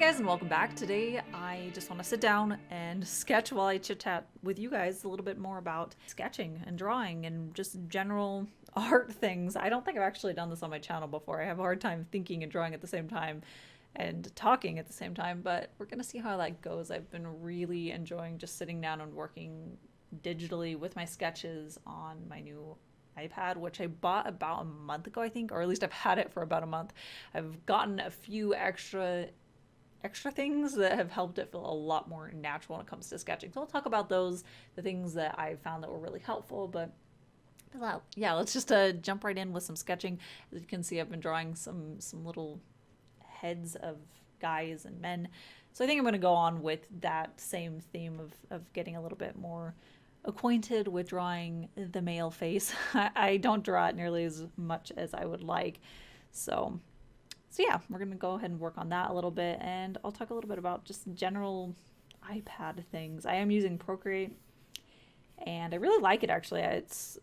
guys, and welcome back. Today I just want to sit down and sketch while I chit-chat with you guys a little bit more about sketching and drawing and just general art things. I don't think I've actually done this on my channel before. I have a hard time thinking and drawing at the same time and talking at the same time, but we're gonna see how that goes. I've been really enjoying just sitting down and working digitally with my sketches on my new iPad, which I bought about a month ago, I think, or at least I've had it for about a month. I've gotten a few extra things that have helped it feel a lot more natural when it comes to sketching. So I'll talk about those, the things that I found that were really helpful. But yeah, let's just jump right in with some sketching. As you can see, I've been drawing some little heads of guys and men. So I think I'm going to go on with that same theme of getting a little bit more acquainted with drawing the male face. I don't draw it nearly as much as I would like. So yeah, we're going to go ahead and work on that a little bit, and I'll talk a little bit about just general iPad things. I am using Procreate, and I really like it, actually. It's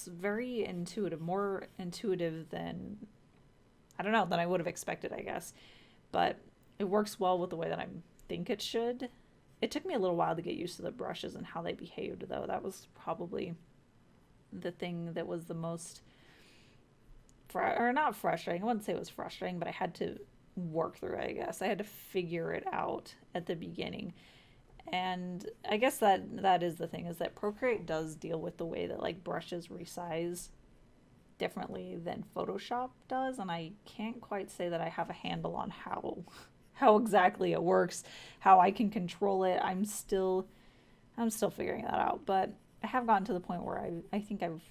very intuitive, more intuitive than, I don't know, than I would have expected, I guess. But it works well with the way that I think it should. It took me a little while to get used to the brushes and how they behaved, though. That was probably the thing that was the most or not frustrating. I wouldn't say it was frustrating, but I had to work through it, I guess. I had to figure it out at the beginning. And I guess that is the thing, is that Procreate does deal with the way that like brushes resize differently than Photoshop does, and I can't quite say that I have a handle on how exactly it works, how I can control it. I'm still figuring that out, but I have gotten to the point where I think I've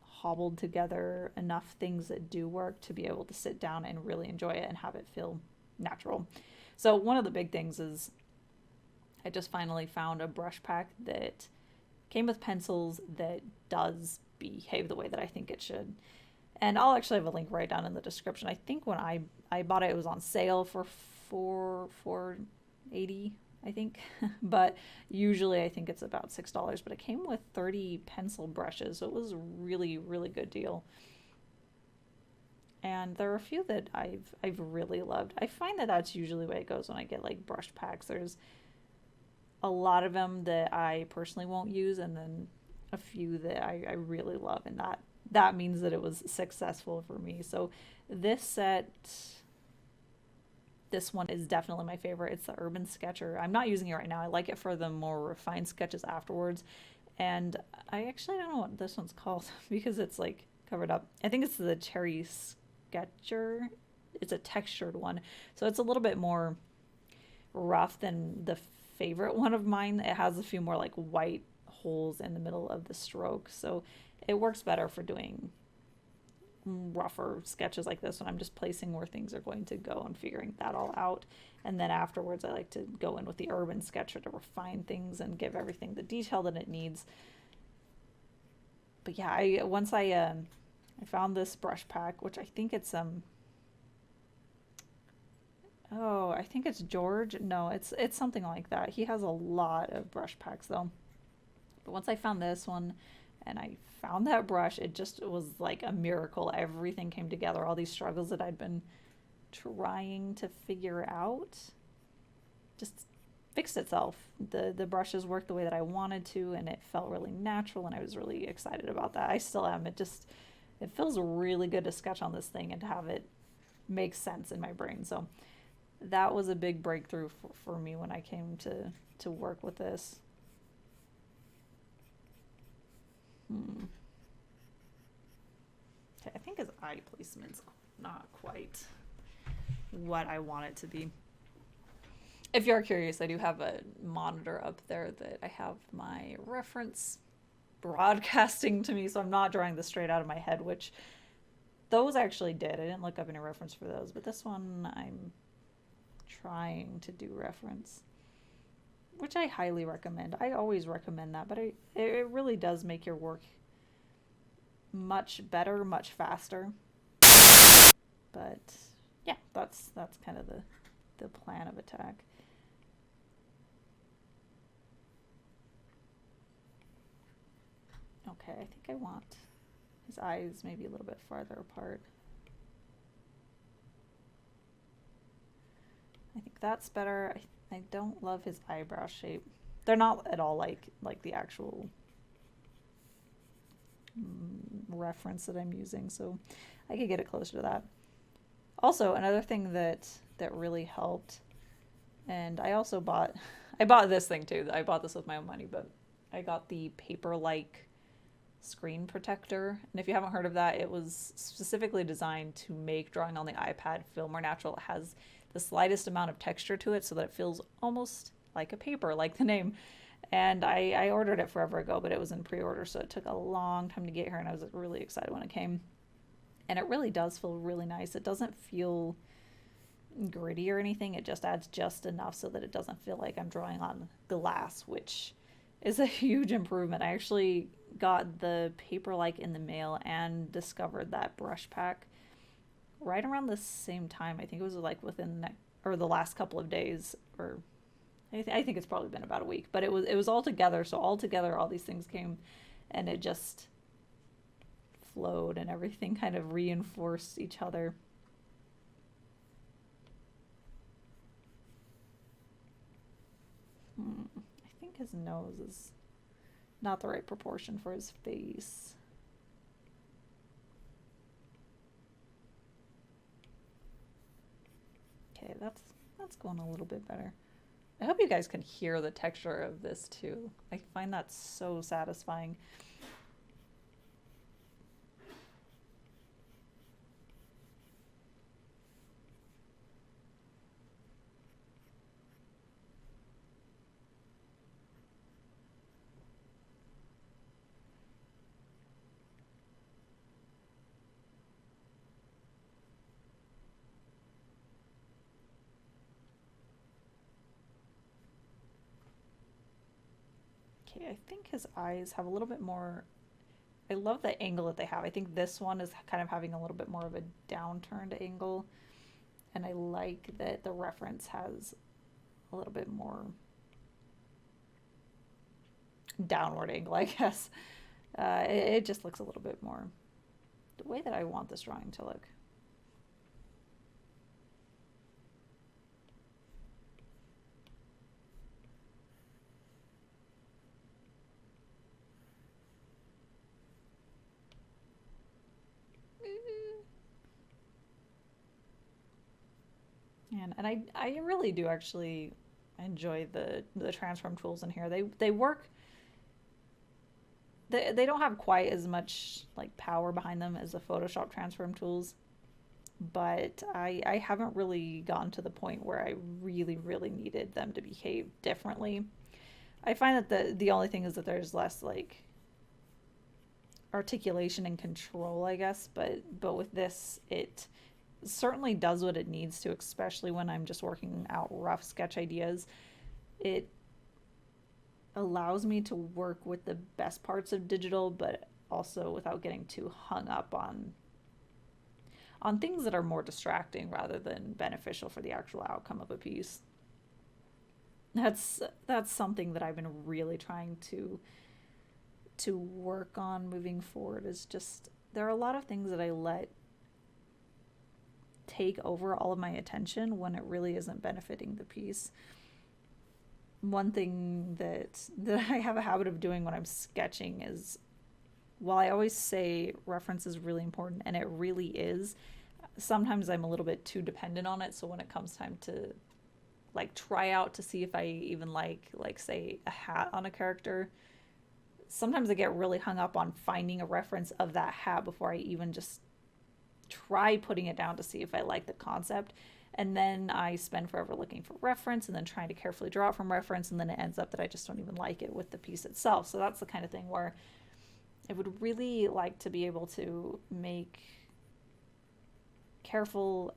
hobbled together enough things that do work to be able to sit down and really enjoy it and have it feel natural. So one of the big things is I just finally found a brush pack that came with pencils that does behave the way that I think it should. And I'll actually have a link right down in the description. I think when I bought it was on sale for $4.80, I think. But usually I think it's about $6. But it came with 30 pencil brushes, so it was a really, really good deal. And there are a few that I've really loved. I find that that's usually the way it goes when I get like brush packs. There's a lot of them that I personally won't use, and then a few that I really love, and that means that it was successful for me. So this one is definitely my favorite. It's the Urban Sketcher. I'm not using it right now. I like it for the more refined sketches afterwards. And I actually don't know what this one's called because it's like covered up. I think it's the Cherry Sketcher. It's a textured one. So it's a little bit more rough than the favorite one of mine. It has a few more like white holes in the middle of the stroke. So it works better for doing rougher sketches like this when I'm just placing where things are going to go and figuring that all out. And then afterwards I like to go in with the Urban Sketcher to refine things and give everything the detail that it needs. But yeah, once I found this brush pack, which I think it's I think it's Georg. No, it's something like that. He has a lot of brush packs though. But once I found this one and I found that brush, it was like a miracle. Everything came together. All these struggles that I'd been trying to figure out just fixed itself. The brushes worked the way that I wanted to, and it felt really natural, and I was really excited about that. I still am. It feels really good to sketch on this thing and to have it make sense in my brain. So that was a big breakthrough for me when I came to work with this. Okay, I think his eye placement's not quite what I want it to be. If you're curious, I do have a monitor up there that I have my reference broadcasting to me, so I'm not drawing this straight out of my head, which those actually did. I didn't look up any reference for those, but this one I'm trying to do reference, which I highly recommend. I always recommend that, but it really does make your work much better, much faster. But yeah, that's kind of the plan of attack. Okay, I think I want his eyes maybe a little bit farther apart. I think that's better. I don't love his eyebrow shape. They're not at all like the actual reference that I'm using, so I could get it closer to that. Also, another thing that really helped, and I bought this thing too. I bought this with my own money, but I got the paper-like screen protector. And if you haven't heard of that, it was specifically designed to make drawing on the iPad feel more natural. It has the slightest amount of texture to it so that it feels almost like a paper, like the name. And I ordered it forever ago, but it was in pre-order, so it took a long time to get here, and I was really excited when it came. And it really does feel really nice. It doesn't feel gritty or anything. It just adds just enough so that it doesn't feel like I'm drawing on glass, which is a huge improvement. I actually got the Paper-like in the mail and discovered that brush pack right around the same time. I think it was like within the last couple of days, or I think it's probably been about a week, but it was all together. So all together, all these things came, and it just flowed, and everything kind of reinforced each other. I think his nose is not the right proportion for his face. Okay, that's going a little bit better. I hope you guys can hear the texture of this too. I find that so satisfying. Okay, I think his eyes have a little bit more. I love the angle that they have. I think this one is kind of having a little bit more of a downturned angle. And I like that the reference has a little bit more downward angle, I guess. It just looks a little bit more the way that I want this drawing to look. And I really do actually enjoy the transform tools in here. They work. They don't have quite as much like power behind them as the Photoshop transform tools, but I haven't really gotten to the point where I really needed them to behave differently. I find that the only thing is that there's less like articulation and control, I guess, but with this it certainly does what it needs to, especially when I'm just working out rough sketch ideas. It allows me to work with the best parts of digital, but also without getting too hung up on things that are more distracting rather than beneficial for the actual outcome of a piece. That's something that I've been really trying to work on moving forward, is just there are a lot of things that I let take over all of my attention when it really isn't benefiting the piece. One thing that I have a habit of doing when I'm sketching is, while I always say reference is really important, and it really is, sometimes I'm a little bit too dependent on it. So when it comes time to like try out to see if I even like say a hat on a character, sometimes I get really hung up on finding a reference of that hat before I even just try putting it down to see if I like the concept. And then I spend forever looking for reference and then trying to carefully draw it from reference, and then it ends up that I just don't even like it with the piece itself. So that's the kind of thing where I would really like to be able to make careful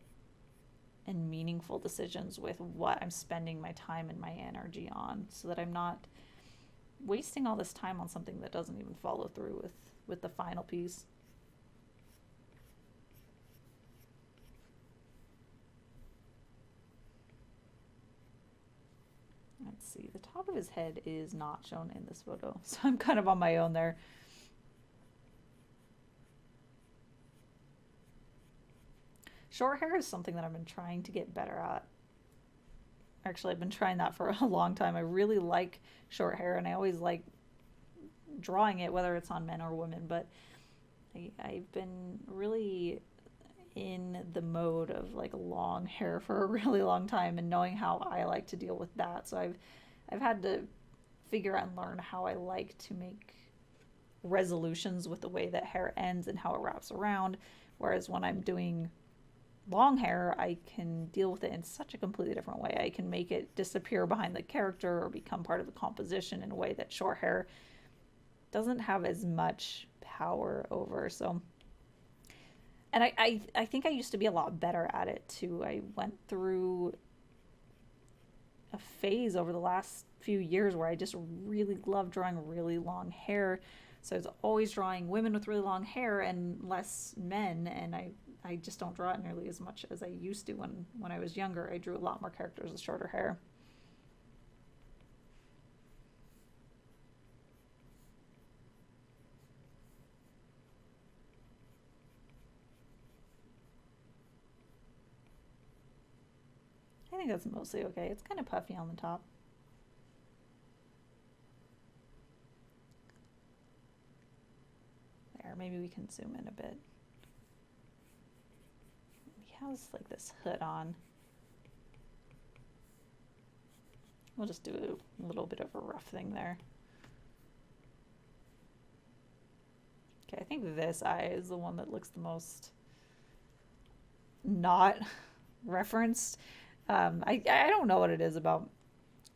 and meaningful decisions with what I'm spending my time and my energy on, so that I'm not wasting all this time on something that doesn't even follow through with the final piece. Let's see, the top of his head is not shown in this photo, so I'm kind of on my own there. Short hair is something that I've been trying to get better at. Actually, I've been trying that for a long time. I really like short hair, and I always like drawing it, whether it's on men or women. But I've been really in the mode of like long hair for a really long time, and knowing how I like to deal with that. So I've had to figure out and learn how I like to make resolutions with the way that hair ends and how it wraps around. Whereas when I'm doing long hair, I can deal with it in such a completely different way. I can make it disappear behind the character or become part of the composition in a way that short hair doesn't have as much power over. So, and I think I used to be a lot better at it too. I went through a phase over the last few years where I just really loved drawing really long hair. So I was always drawing women with really long hair and less men, and I just don't draw it nearly as much as I used to when I was younger. I drew a lot more characters with shorter hair. I think that's mostly okay. It's kind of puffy on the top. There, maybe we can zoom in a bit. He has like this hood on. We'll just do a little bit of a rough thing there. Okay, I think this eye is the one that looks the most not referenced. I don't know what it is about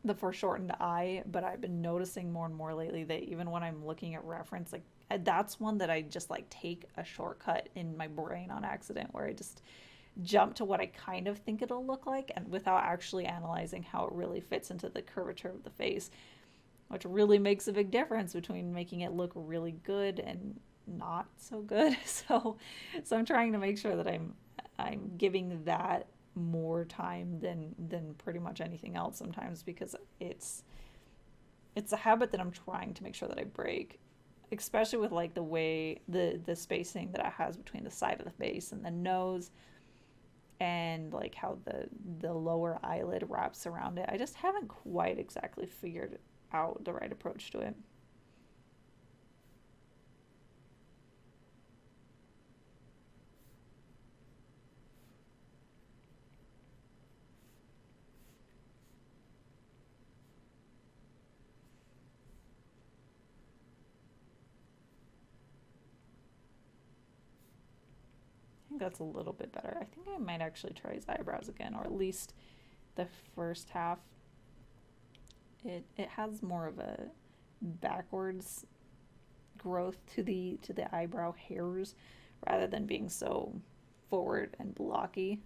the foreshortened eye, but I've been noticing more and more lately that even when I'm looking at reference, like that's one that I just like take a shortcut in my brain on accident, where I just jump to what I kind of think it'll look like, and without actually analyzing how it really fits into the curvature of the face, which really makes a big difference between making it look really good and not so good. So I'm trying to make sure that I'm giving that more time than pretty much anything else sometimes, because it's a habit that I'm trying to make sure that I break, especially with like the way the spacing that it has between the side of the face and the nose, and like how the lower eyelid wraps around it. I just haven't quite exactly figured out the right approach to it. I think that's a little bit better. I think I might actually try his eyebrows again, or at least the first half. It has more of a backwards growth to the eyebrow hairs rather than being so forward and blocky.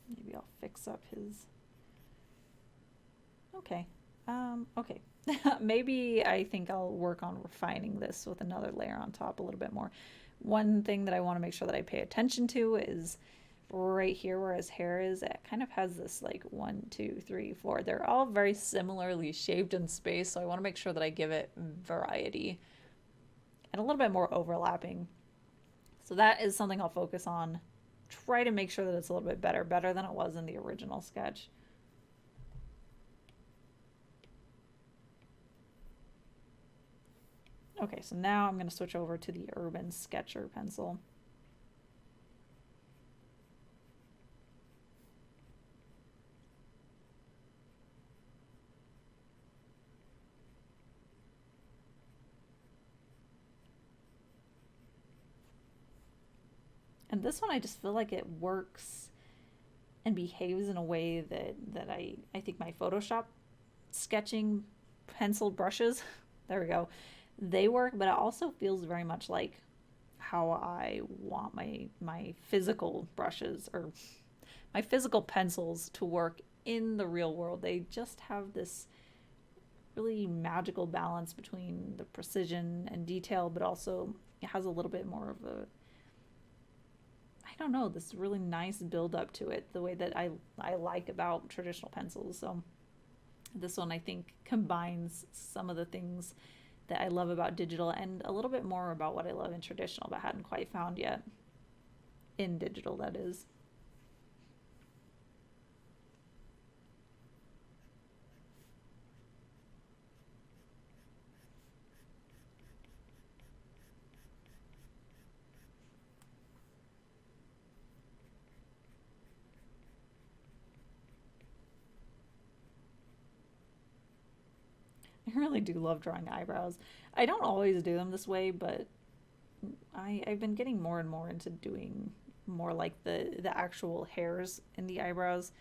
Maybe I'll fix up his. Okay. Okay. Maybe I think I'll work on refining this with another layer on top a little bit more. One thing that I want to make sure that I pay attention to is right here where his hair is. It kind of has this like 1, 2, 3, 4. They're all very similarly shaped in space, so I want to make sure that I give it variety and a little bit more overlapping. So that is something I'll focus on. Try to make sure that it's a little bit better than it was in the original sketch. Okay, so now I'm going to switch over to the Urban Sketcher pencil. And this one, I just feel like it works and behaves in a way that I think my Photoshop sketching penciled brushes, there we go, they work, but it also feels very much like how I want my physical brushes or my physical pencils to work in the real world. They just have this really magical balance between the precision and detail, but also it has a little bit more of a, I don't know, this really nice build up to it, the way that I like about traditional pencils. So this one I think combines some of the things that I love about digital and a little bit more about what I love in traditional but hadn't quite found yet in digital, that is. I really do love drawing eyebrows. I don't always do them this way, but I've been getting more and more into doing more like the actual hairs in the eyebrows.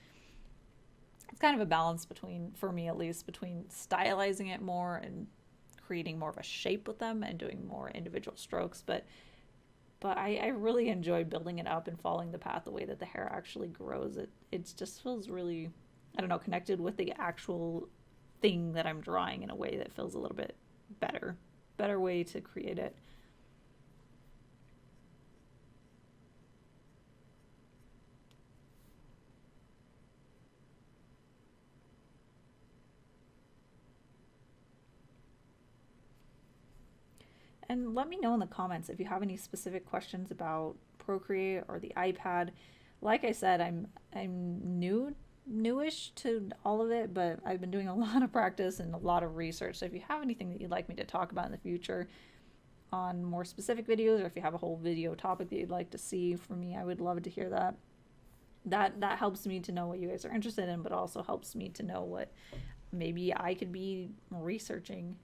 It's kind of a balance between, for me at least, between stylizing it more and creating more of a shape with them and doing more individual strokes. But I really enjoy building it up and following the path the way that the hair actually grows. It just feels really, I don't know, connected with the actual thing that I'm drawing in a way that feels a little bit better way to create it. And let me know in the comments if you have any specific questions about Procreate or the iPad. Like I said, I'm newish to all of it, but I've been doing a lot of practice and a lot of research. So if you have anything that you'd like me to talk about in the future on more specific videos, or if you have a whole video topic that you'd like to see from me, I would love to hear that. That helps me to know what you guys are interested in, but also helps me to know what maybe I could be researching.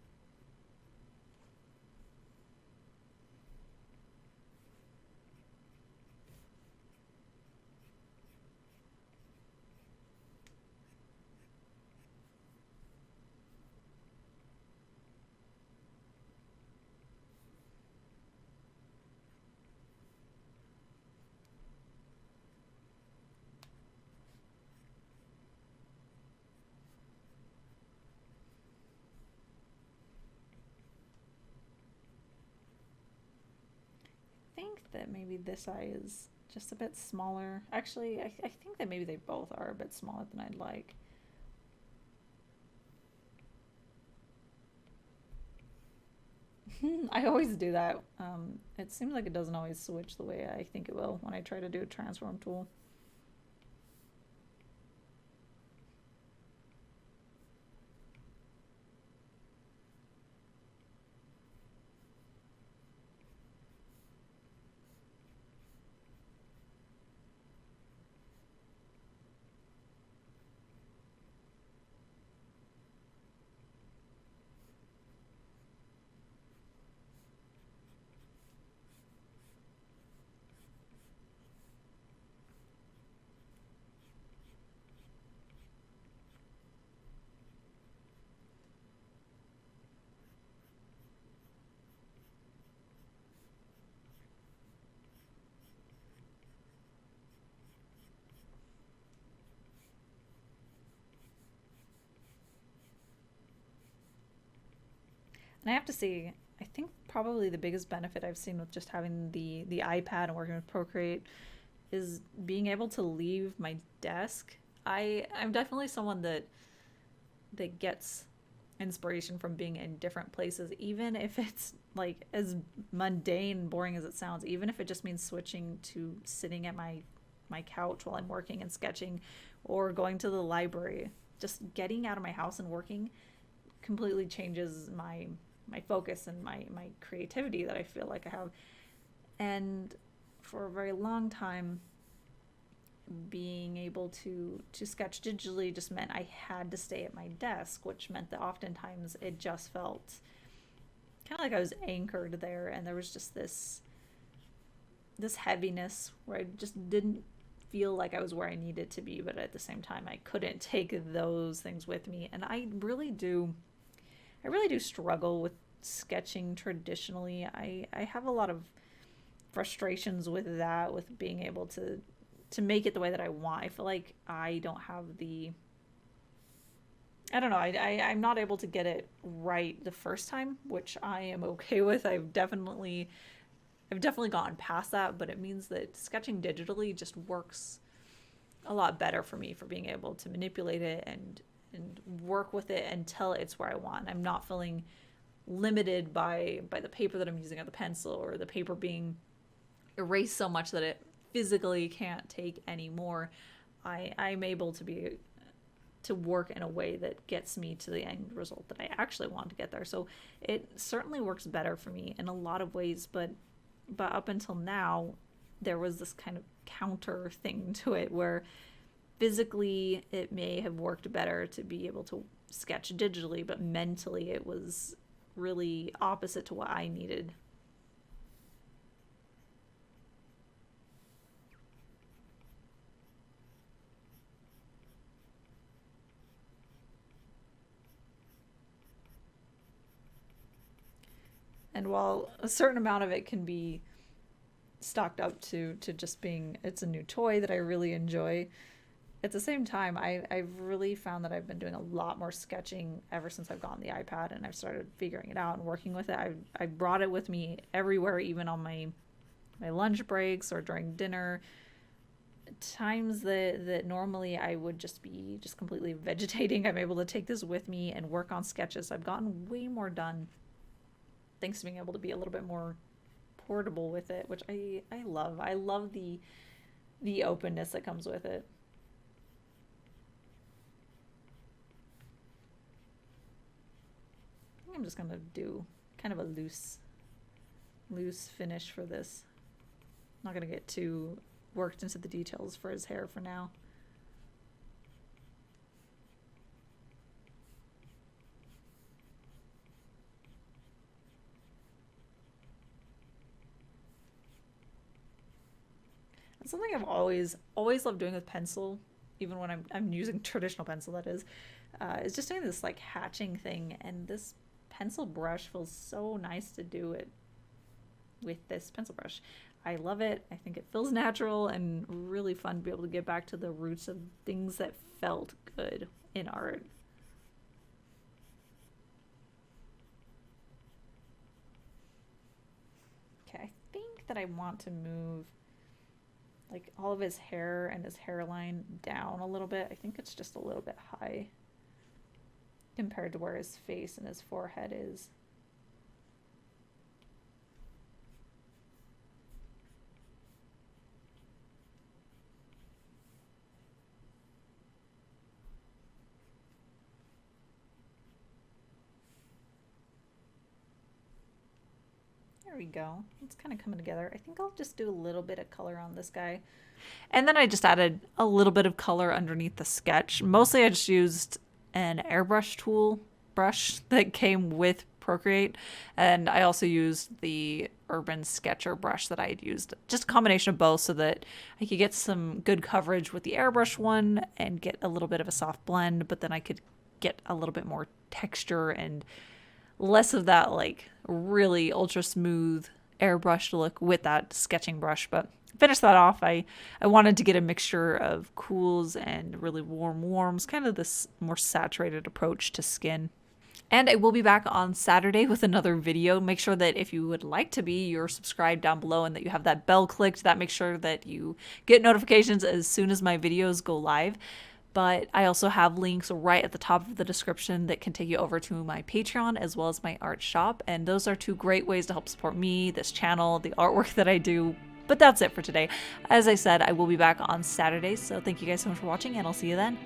Think that maybe this eye is just a bit smaller. Actually, I think that maybe they both are a bit smaller than I'd like. I always do that. It seems like it doesn't always switch the way I think it will when I try to do a transform tool. And I have to say, I think probably the biggest benefit I've seen with just having the iPad and working with Procreate is being able to leave my desk. I'm definitely someone that gets inspiration from being in different places, even if it's like as mundane and boring as it sounds, even if it just means switching to sitting at my couch while I'm working and sketching or going to the library. Just getting out of my house and working completely changes my focus and my creativity that I feel like I have. And for a very long time, being able to sketch digitally just meant I had to stay at my desk, which meant that oftentimes it just felt kind of like I was anchored there, and there was just this heaviness where I just didn't feel like I was where I needed to be, but at the same time I couldn't take those things with me. And I really do struggle with sketching traditionally. I have a lot of frustrations with that, with being able to make it the way that I want. I feel like I don't have I don't know. I'm not able to get it right the first time, which I am okay with. I've definitely gotten past that, but it means that sketching digitally just works a lot better for me for being able to manipulate it and work with it until it's where I want. I'm not feeling limited by the paper that I'm using or the pencil or the paper being erased so much that it physically can't take any more. I'm able to work in a way that gets me to the end result that I actually want to get there. So it certainly works better for me in a lot of ways, but up until now, there was this kind of counter thing to it where physically it may have worked better to be able to sketch digitally, but mentally it was really opposite to what I needed. And while a certain amount of it can be stocked up to just being it's a new toy that I really enjoy, at the same time, I've really found that I've been doing a lot more sketching ever since I've gotten the iPad and I've started figuring it out and working with it. I brought it with me everywhere, even on my lunch breaks or during dinner. Times that normally I would just be completely vegetating, I'm able to take this with me and work on sketches. I've gotten way more done thanks to being able to be a little bit more portable with it, which I love. I love the openness that comes with it. I think I'm just gonna do kind of a loose finish for this. I'm not gonna get too worked into the details for his hair for now. Something I've always loved doing with pencil, even when I'm using traditional pencil, that is just doing this like hatching thing. And this pencil brush feels so nice to do it with this pencil brush. I love it. I think it feels natural and really fun to be able to get back to the roots of things that felt good in art. Okay, I think that I want to move like all of his hair and his hairline down a little bit. I think it's just a little bit high compared to where his face and his forehead is. There we go. It's kind of coming together. I think I'll just do a little bit of color on this guy. And then I just added a little bit of color underneath the sketch. Mostly I just used an airbrush tool brush that came with Procreate. And I also used the Urban Sketcher brush that I had used. Just a combination of both so that I could get some good coverage with the airbrush one and get a little bit of a soft blend, but then I could get a little bit more texture and less of that like really ultra smooth airbrushed look with that sketching brush. But finish that off. I wanted to get a mixture of cools and really warm warms, kind of this more saturated approach to skin. And I will be back on Saturday with another video. Make sure that if you would like to be, you're subscribed down below and that you have that bell clicked. That makes sure that you get notifications as soon as my videos go live. But I also have links right at the top of the description that can take you over to my Patreon as well as my art shop. And those are two great ways to help support me, this channel, the artwork that I do. But that's it for today. As I said, I will be back on Saturday. So thank you guys so much for watching and I'll see you then.